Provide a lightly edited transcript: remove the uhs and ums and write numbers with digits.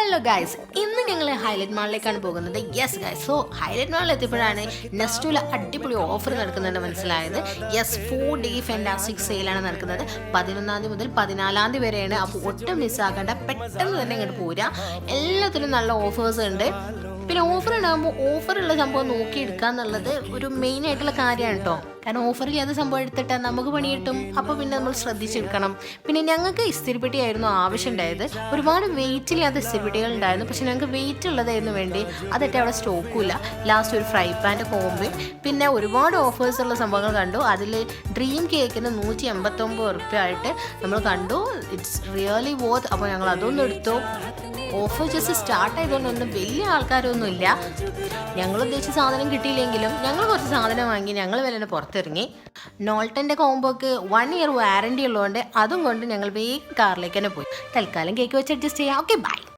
Hello guys, ഇന്ന് ഞങ്ങൾ highlight മാളിലേക്കാണ് പോകുന്നത്. യെസ് ഗൈസ്, സോ ഹൈലൈറ്റ് മാളിൽ എത്തിയപ്പോഴാണ് നെസ്റ്റോയിൽ അടിപൊളി ഓഫർ നടക്കുന്നുണ്ട് മനസ്സിലായത്. യെസ്, 4 ഡേ ഫാന്റാസ്റ്റിക് സെയിലാണ് നടക്കുന്നത്. 11-ാം തീയതി മുതൽ 14-ാം തീയതി വരെയാണ്. അപ്പോൾ ഒട്ടും മിസ്സാക്കേണ്ട, പെട്ടെന്ന് തന്നെ ഇങ്ങോട്ട് പോരാ. എല്ലാത്തിലും നല്ല ഓഫേഴ്സ് ഉണ്ട്. പിന്നെ ഓഫർ ഉണ്ടാകുമ്പോൾ ഓഫറുള്ള സംഭവം നോക്കിയെടുക്കുക എന്നുള്ളത് ഒരു മെയിൻ ആയിട്ടുള്ള കാര്യമാണ് കേട്ടോ. കാരണം ഓഫറില്ലാത്ത സംഭവം എടുത്തിട്ടാൽ നമുക്ക് പണി കിട്ടും. അപ്പോൾ പിന്നെ നമ്മൾ ശ്രദ്ധിച്ചെടുക്കണം. പിന്നെ ഞങ്ങൾക്ക് ഇസ്തിരിപ്പെട്ടിയായിരുന്നു ആവശ്യമുണ്ടായത്. ഒരുപാട് വെയിറ്റില്ലാത്ത ഇസ്തിരിപ്പെട്ടികൾ ഉണ്ടായിരുന്നു. പക്ഷെ ഞങ്ങൾക്ക് വെയിറ്റ് ഉള്ളതായിരുന്നു വേണ്ടി. അതൊക്കെ അവിടെ സ്റ്റോക്കില്ല. ലാസ്റ്റ് ഒരു ഫ്രൈ പാൻ്റെ കോമ്പയും പിന്നെ ഒരുപാട് ഓഫേഴ്സ് ഉള്ള സംഭവങ്ങൾ കണ്ടു. അതിൽ ഡ്രീം കേക്കിന് 189 റുപ്യ ആയിട്ട് നമ്മൾ കണ്ടു. It's really worth. അപ്പോൾ ഞങ്ങൾ അതൊന്നും എടുത്തു. ഓഫർ ജസ്റ്റ് സ്റ്റാർട്ട് ആയതുകൊണ്ടൊന്നും വലിയ ആൾക്കാരൊന്നും ഇല്ല. ഞങ്ങൾ ഉദ്ദേശിച്ച സാധനം കിട്ടിയില്ലെങ്കിലും ഞങ്ങൾ കുറച്ച് സാധനം വാങ്ങി ഞങ്ങൾ വിലനെ പുറത്തിറങ്ങി. നോൾട്ടൻ്റെ കോമ്പോക്ക് 1 ഇയർ വാറൻറ്റി ഉള്ളതുകൊണ്ട് അതും കൊണ്ട് ഞങ്ങൾ വേഗം കാറിലേക്ക് തന്നെ പോയി. തൽക്കാലം കേക്ക് വെച്ച് അഡ്ജസ്റ്റ് ചെയ്യാം. Okay, by.